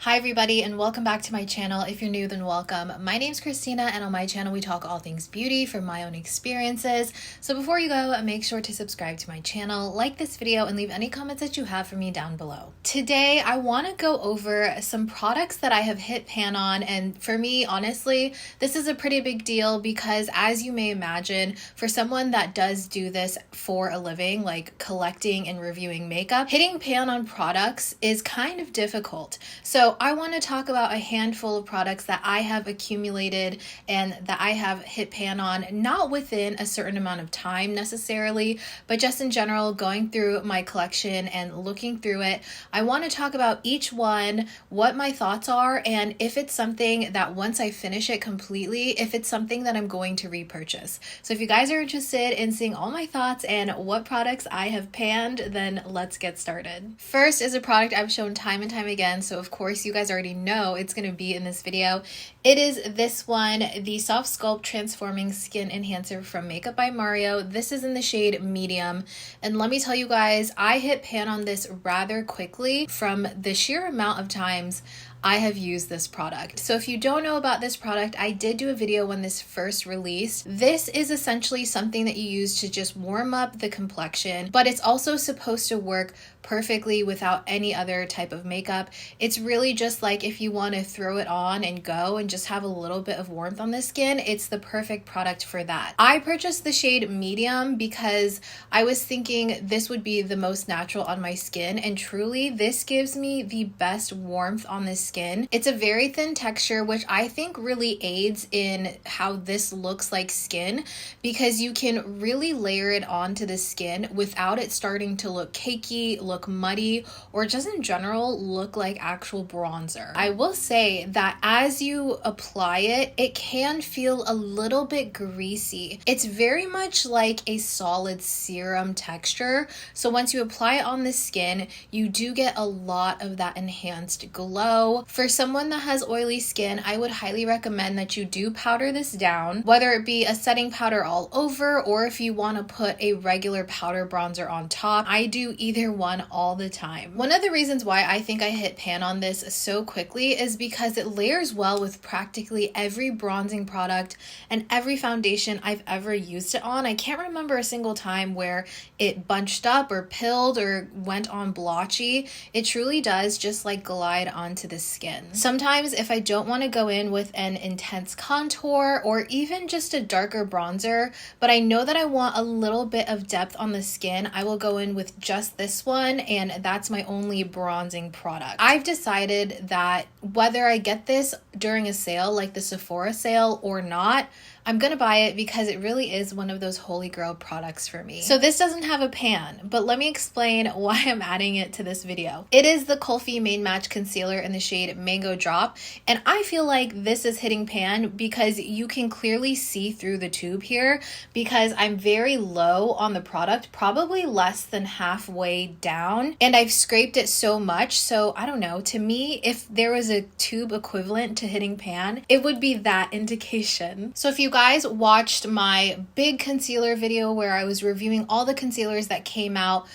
Hi everybody and welcome back to my channel. If you're new, then welcome. My name's Christina and on my channel we talk all things beauty from my own experiences. So before you go, make sure to subscribe to my channel, like this video, and leave any comments that you have for me down below. Today I want to go over some products that I have hit pan on, and for me, honestly, this is a pretty big deal because, as you may imagine, for someone that does do this for a living, like collecting and reviewing makeup, hitting pan on products is kind of difficult. So I want to talk about a handful of products that I have accumulated and that I have hit pan on, not within a certain amount of time necessarily, but just in general, going through my collection and looking through it. I want to talk about each one, what my thoughts are, and if it's something that once I finish it completely, if it's something that I'm going to repurchase. So if you guys are interested in seeing all my thoughts and what products I have panned, then let's get started. First is a product I've shown time and time again, so of course you guys already know it's going to be in this video. It is this one, the Soft Sculpt Transforming Skin Enhancer from Makeup by Mario. This is in the shade medium, and let me tell you guys, I hit pan on this rather quickly from the sheer amount of times I have used this product. So if you don't know about this product, I did do a video when this first released. This is essentially something that you use to just warm up the complexion, but it's also supposed to work perfectly without any other type of makeup. It's really just like if you want to throw it on and go and just have a little bit of warmth on the skin, it's the perfect product for that. I purchased the shade medium because I was thinking this would be the most natural on my skin, and truly this gives me the best warmth on this skin. It's a very thin texture, which I think really aids in how this looks like skin, because you can really layer it onto the skin without it starting to look cakey, look muddy, or just in general look like actual bronzer. I will say that as you apply it, it can feel a little bit greasy. It's very much like a solid serum texture. So once you apply it on the skin, you do get a lot of that enhanced glow. For someone that has oily skin, I would highly recommend that you do powder this down, whether it be a setting powder all over or if you want to put a regular powder bronzer on top. I do either one all the time. One of the reasons why I think I hit pan on this so quickly is because it layers well with practically every bronzing product and every foundation I've ever used it on. I can't remember a single time where it bunched up or pilled or went on blotchy. It truly does just like glide onto the skin. Sometimes if I don't want to go in with an intense contour or even just a darker bronzer, but I know that I want a little bit of depth on the skin, I will go in with just this one, and that's my only bronzing product. I've decided that whether I get this during a sale like the Sephora sale or not, I'm gonna buy it because it really is one of those holy grail products for me. So this doesn't have a pan, but let me explain why I'm adding it to this video. It is the Kulfi Main Match Concealer in the shade Mango Drop, and I feel like this is hitting pan because you can clearly see through the tube here because I'm very low on the product, probably less than halfway down, and I've scraped it so much, so I don't know, to me, if there was a tube equivalent to hitting pan, it would be that indication. So if you guys watched my big concealer video where I was reviewing all the concealers that came out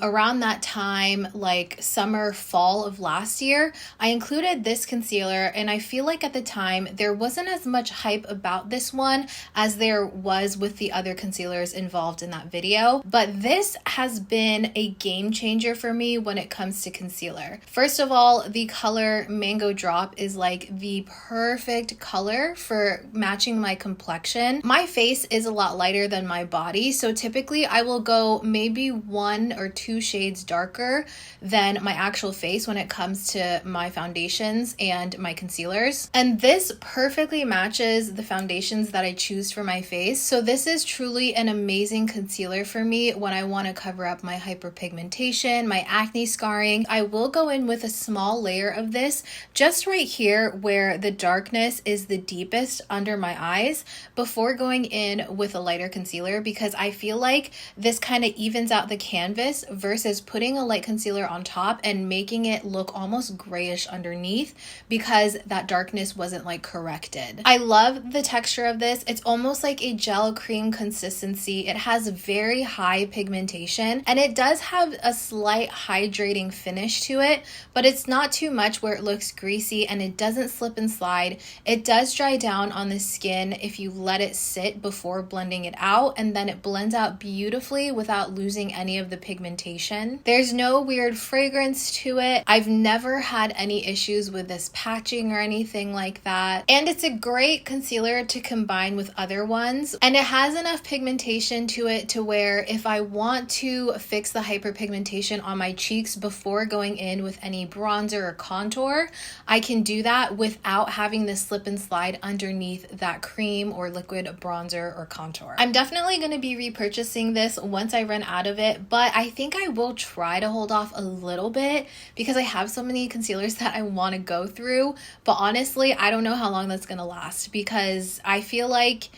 around that time, like summer, fall of last year, I included this concealer, and I feel like at the time there wasn't as much hype about this one as there was with the other concealers involved in that video. But this has been a game changer for me when it comes to concealer. First of all, the color Mango Drop is like the perfect color for matching my complexion. My face is a lot lighter than my body, so typically I will go maybe 1 or 2 shades darker than my actual face when it comes to my foundations and my concealers. And this perfectly matches the foundations that I choose for my face. So this is truly an amazing concealer for me when I want to cover up my hyperpigmentation, my acne scarring. I will go in with a small layer of this just right here where the darkness is the deepest under my eyes before going in with a lighter concealer, because I feel like this kind of evens out the canvas darkness versus putting a light concealer on top and making it look almost grayish underneath because that darkness wasn't like corrected. I love the texture of this. It's almost like a gel cream consistency. It has very high pigmentation and it does have a slight hydrating finish to it, but it's not too much where it looks greasy and it doesn't slip and slide. It does dry down on the skin if you let it sit before blending it out, and then it blends out beautifully without losing any of the pigmentation. There's no weird fragrance to it. I've never had any issues with this patching or anything like that. And it's a great concealer to combine with other ones. And it has enough pigmentation to it to where if I want to fix the hyperpigmentation on my cheeks before going in with any bronzer or contour, I can do that without having the slip and slide underneath that cream or liquid bronzer or contour. I'm definitely going to be repurchasing this once I run out of it, but I think I will try to hold off a little bit because I have so many concealers that I want to go through. But honestly, I don't know how long that's going to last because I feel like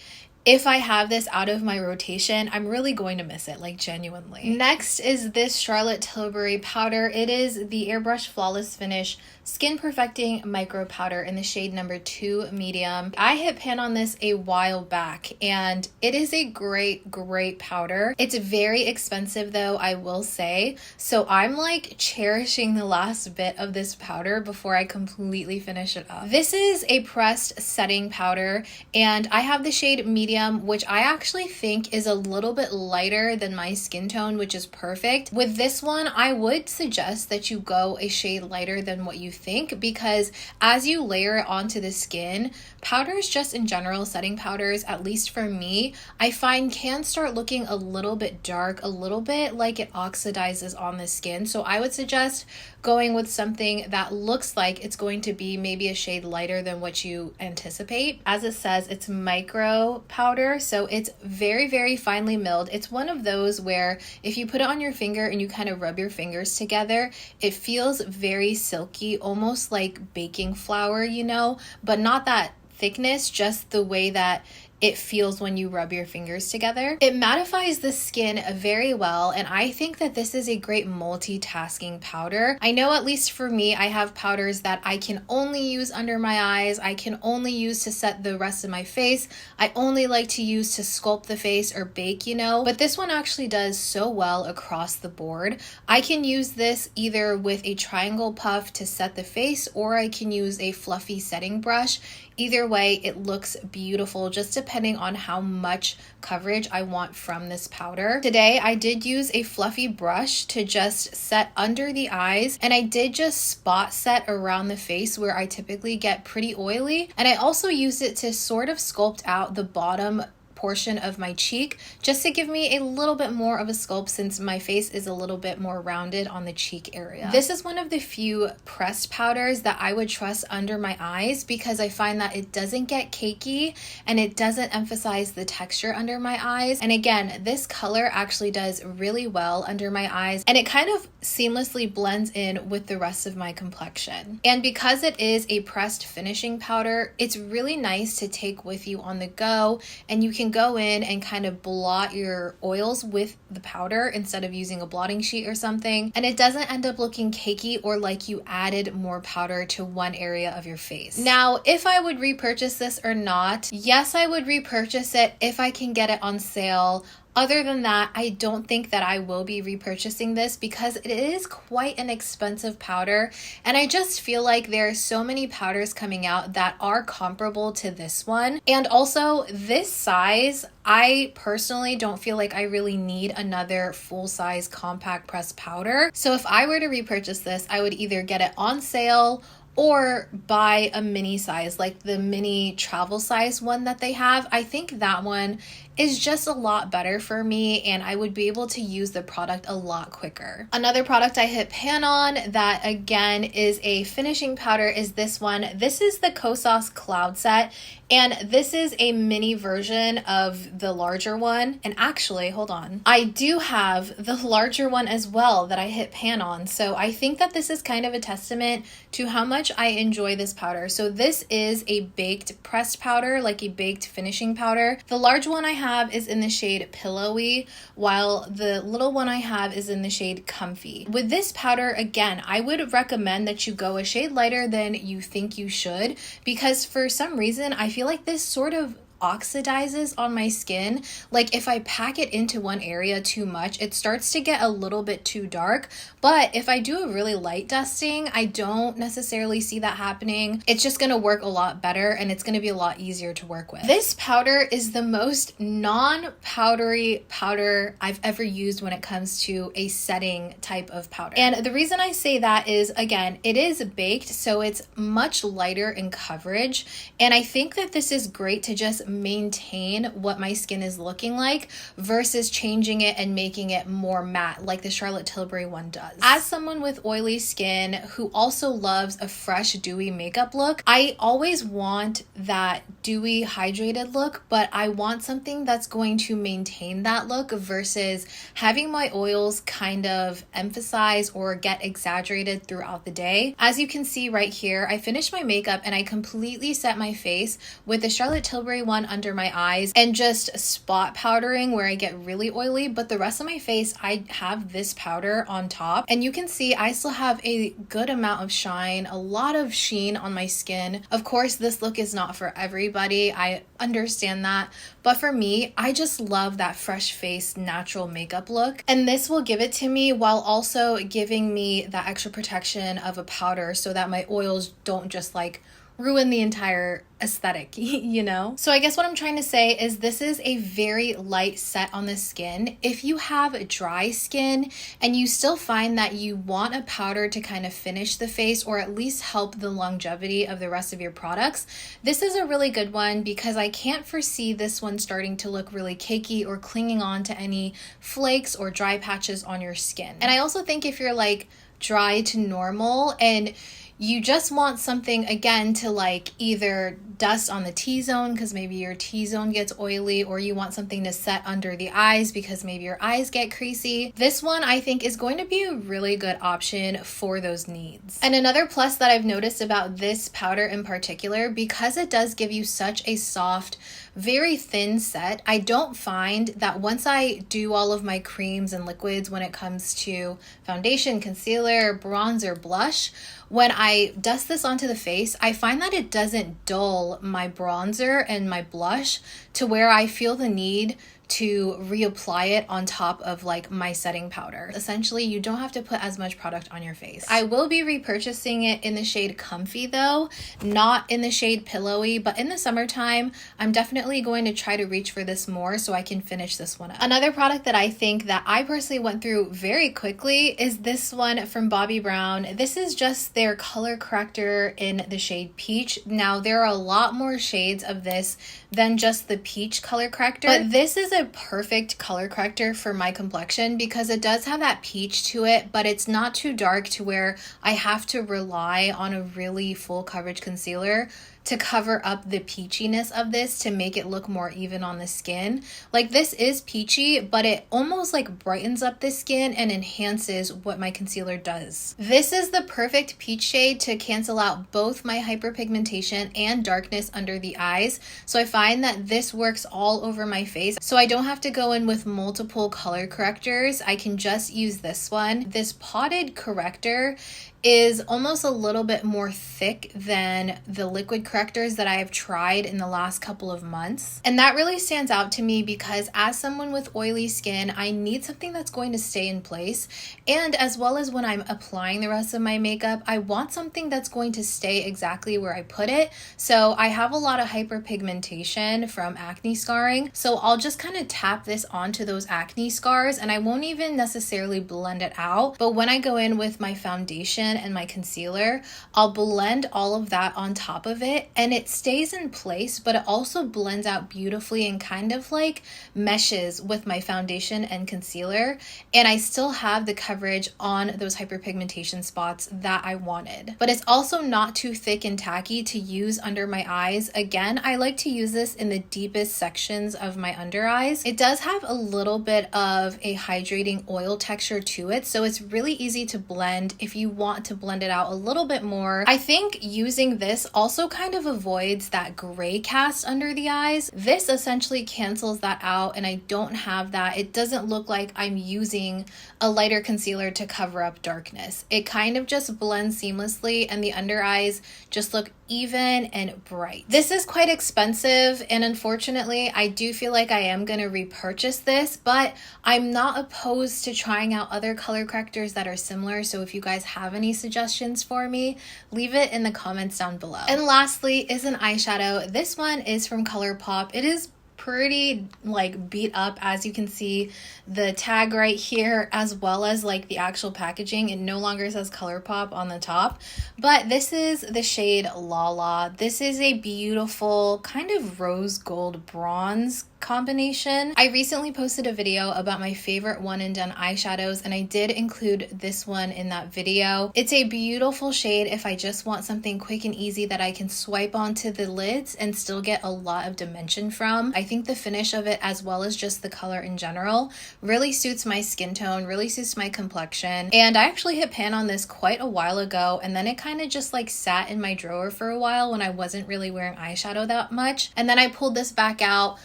if I have this out of my rotation, I'm really going to miss it, like genuinely. Next is this Charlotte Tilbury powder. It is the Airbrush Flawless Finish Skin Perfecting Micro Powder in the shade number 2 medium. I hit pan on this a while back and it is a great powder. It's very expensive though, I will say. So I'm like cherishing the last bit of this powder before I completely finish it up. This is a pressed setting powder and I have the shade medium, which I actually think is a little bit lighter than my skin tone, which is perfect. With this one, I would suggest that you go a shade lighter than what you think, because as you layer it onto the skin, powders just in general, setting powders, at least for me, I find can start looking a little bit dark, a little bit like it oxidizes on the skin. So I would suggest going with something that looks like it's going to be maybe a shade lighter than what you anticipate. As it says, it's micro powder, so it's very finely milled. It's one of those where if you put it on your finger and you kind of rub your fingers together, it feels very silky, almost like baking flour, you know, but not that thickness, just the way that it feels when you rub your fingers together. It mattifies the skin very well, and I think that this is a great multitasking powder. I know, at least for me, I have powders that I can only use under my eyes, I can only use to set the rest of my face, I only like to use to sculpt the face or bake, you know, but this one actually does so well across the board. I can use this either with a triangle puff to set the face, or I can use a fluffy setting brush. Either way, it looks beautiful, just depending on how much coverage I want from this powder. Today, I did use a fluffy brush to just set under the eyes, and I did just spot set around the face where I typically get pretty oily, and I also used it to sort of sculpt out the bottom portion of my cheek just to give me a little bit more of a sculpt, since my face is a little bit more rounded on the cheek area. This is one of the few pressed powders that I would trust under my eyes because I find that it doesn't get cakey and it doesn't emphasize the texture under my eyes. And again, this color actually does really well under my eyes and it kind of seamlessly blends in with the rest of my complexion. And because it is a pressed finishing powder, it's really nice to take with you on the go, and you can go in and kind of blot your oils with the powder instead of using a blotting sheet or something, and it doesn't end up looking cakey or like you added more powder to one area of your face. Now, if I would repurchase this or not, yes, I would repurchase it if I can get it on sale. Other than that, I don't think that I will be repurchasing this because it is quite an expensive powder, and I just feel like there are so many powders coming out that are comparable to this one. And also, this size, I personally don't feel like I really need another full-size compact press powder. So if I were to repurchase this, I would either get it on sale or buy a mini size, like the mini travel size one that they have. I think that one is just a lot better for me, and I would be able to use the product a lot quicker. Another product I hit pan on that again is a finishing powder is this one. This is the Kosas Cloud Set, and this is a mini version of the larger one. And actually, hold on, I do have the larger one as well that I hit pan on. So I think that this is kind of a testament to how much I enjoy this powder. So this is a baked pressed powder, like a baked finishing powder. The large one I have is in the shade Pillowy, while the little one I have is in the shade Comfy. With this powder, again, I would recommend that you go a shade lighter than you think you should, because for some reason, I feel like this sort of oxidizes on my skin. Like if I pack it into one area too much, it starts to get a little bit too dark. But if I do a really light dusting, I don't necessarily see that happening. It's just going to work a lot better and it's going to be a lot easier to work with. This powder is the most non-powdery powder I've ever used when it comes to a setting type of powder. And the reason I say that is, again, it is baked, so it's much lighter in coverage. And I think that this is great to just maintain what my skin is looking like versus changing it and making it more matte like the Charlotte Tilbury one does. As someone with oily skin who also loves a fresh, dewy makeup look, I always want that dewy, hydrated look, but I want something that's going to maintain that look versus having my oils kind of emphasize or get exaggerated throughout the day. As you can see right here, I finished my makeup and I completely set my face with the Charlotte Tilbury one under my eyes and just spot powdering where I get really oily, but the rest of my face I have this powder on top, and you can see I still have a good amount of shine, a lot of sheen on my skin. Of course, this look is not for everybody, I understand that, but for me, I just love that fresh face natural makeup look, and this will give it to me while also giving me that extra protection of a powder so that my oils don't just like ruin the entire aesthetic, you know? So I guess what I'm trying to say is this is a very light set on the skin. If you have dry skin and you still find that you want a powder to kind of finish the face or at least help the longevity of the rest of your products, this is a really good one because I can't foresee this one starting to look really cakey or clinging on to any flakes or dry patches on your skin. And I also think if you're like dry to normal and you just want something, again, to like either dust on the T-zone because maybe your T-zone gets oily, or you want something to set under the eyes because maybe your eyes get creasy. This one I think is going to be a really good option for those needs. And another plus that I've noticed about this powder in particular, because it does give you such a soft, very thin set, I don't find that once I do all of my creams and liquids when it comes to foundation, concealer, bronzer, blush, when I dust this onto the face, I find that it doesn't dull my bronzer and my blush to where I feel the need to reapply it on top of like my setting powder. Essentially, you don't have to put as much product on your face. I will be repurchasing it in the shade Comfy though, not in the shade Pillowy, but in the summertime, I'm definitely going to try to reach for this more so I can finish this one up. Another product that I think that I personally went through very quickly is this one from Bobbi Brown. This is just their color corrector in the shade Peach. Now, there are a lot more shades of this than just the peach color corrector, but this is a perfect color corrector for my complexion because it does have that peach to it, but it's not too dark to where I have to rely on a really full coverage concealer to cover up the peachiness of this to make it look more even on the skin. Like, this is peachy, but it almost like brightens up the skin and enhances what my concealer does. This is the perfect peach shade to cancel out both my hyperpigmentation and darkness under the eyes. So I find that this works all over my face. So I don't have to go in with multiple color correctors. I can just use this one. This potted corrector is almost a little bit more thick than the liquid correctors that I have tried in the last couple of months. And that really stands out to me because as someone with oily skin, I need something that's going to stay in place. And as well as when I'm applying the rest of my makeup, I want something that's going to stay exactly where I put it. So I have a lot of hyperpigmentation from acne scarring. So I'll just kind of tap this onto those acne scars and I won't even necessarily blend it out. But when I go in with my foundation and my concealer, I'll blend all of that on top of it and it stays in place, but it also blends out beautifully and kind of like meshes with my foundation and concealer. And I still have the coverage on those hyperpigmentation spots that I wanted. But it's also not too thick and tacky to use under my eyes. Again, I like to use this in the deepest sections of my under eyes. It does have a little bit of a hydrating oil texture to it, so it's really easy to blend if you want want to blend it out a little bit more. I think using this also kind of avoids that gray cast under the eyes. This essentially cancels that out, and I don't have that. It doesn't look like I'm using a lighter concealer to cover up darkness. It kind of just blends seamlessly, and the under eyes just look even and bright. This is quite expensive, and unfortunately I do feel like I am going to repurchase this, but I'm not opposed to trying out other color correctors that are similar. So if you guys have any suggestions for me, leave it in the comments down below. And lastly is an eyeshadow. This one is from ColourPop. It is pretty like beat up, as you can see the tag right here, as well as like the actual packaging. It no longer says ColourPop on the top, but this is the shade Lala. This is a beautiful kind of rose gold bronze combination. I recently posted a video about my favorite one and done eyeshadows, and I did include this one in that video. It's a beautiful shade if I just want something quick and easy that I can swipe onto the lids and still get a lot of dimension from. I think the finish of it, as well as just the color in general, really suits my skin tone, really suits my complexion. And I actually hit pan on this quite a while ago, and then it kind of just like sat in my drawer for a while when I wasn't really wearing eyeshadow that much. And then I pulled this back out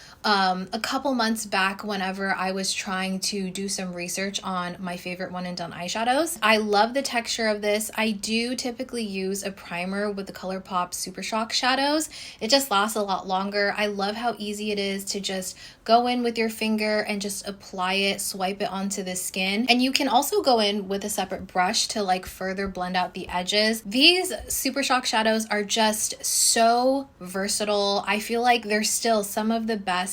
a couple months back whenever I was trying to do some research on my favorite one and done eyeshadows. I love the texture of this. I do typically use a primer with the ColourPop Super Shock shadows. It just lasts a lot longer. I love how easy it is to just go in with your finger and just apply it, swipe it onto the skin. And you can also go in with a separate brush to like further blend out the edges. These Super Shock shadows are just so versatile. I feel like they're still some of the best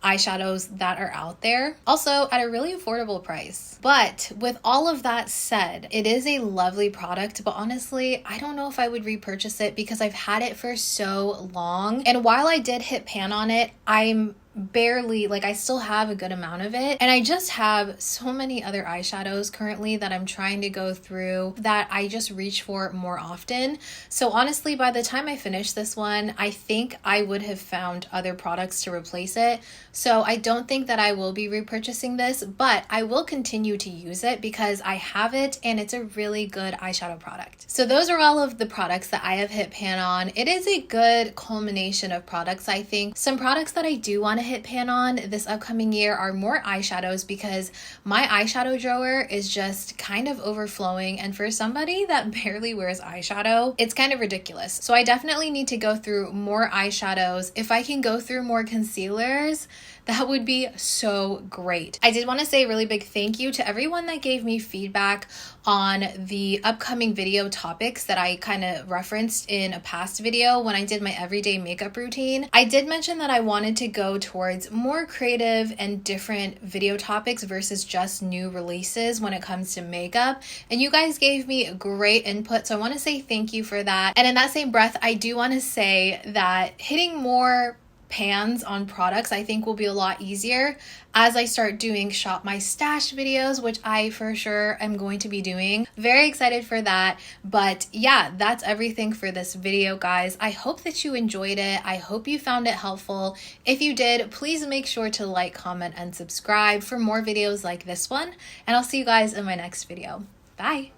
eyeshadows that are out there, also at a really affordable price. But with all of that said, it is a lovely product, but honestly I don't know if I would repurchase it because I've had it for so long, and while I did hit pan on it, I'm barely, like, I still have a good amount of it, and I just have so many other eyeshadows currently that I'm trying to go through that I just reach for more often. So honestly, by the time I finish this one, I think I would have found other products to replace it. So I don't think that I will be repurchasing this, but I will continue to use it because I have it and it's a really good eyeshadow product. So those are all of the products that I have hit pan on. It is a good culmination of products, I think. Some products that I do want to hit pan on this upcoming year are more eyeshadows because my eyeshadow drawer is just kind of overflowing, and for somebody that barely wears eyeshadow, it's kind of ridiculous. So I definitely need to go through more eyeshadows. If I can go through more concealers, that would be so great. I did want to say a really big thank you to everyone that gave me feedback on the upcoming video topics that I kind of referenced in a past video when I did my everyday makeup routine. I did mention that I wanted to go towards more creative and different video topics versus just new releases when it comes to makeup, and you guys gave me great input, so I want to say thank you for that. And in that same breath, I do want to say that hitting more pans on products I think will be a lot easier as I start doing shop my stash videos, which I for sure am going to be doing. Very excited for that. But yeah, that's everything for this video, guys. I hope that you enjoyed it. I hope you found it helpful. If you did, please make sure to like, comment, and subscribe for more videos like this one, and I'll see you guys in my next video. Bye.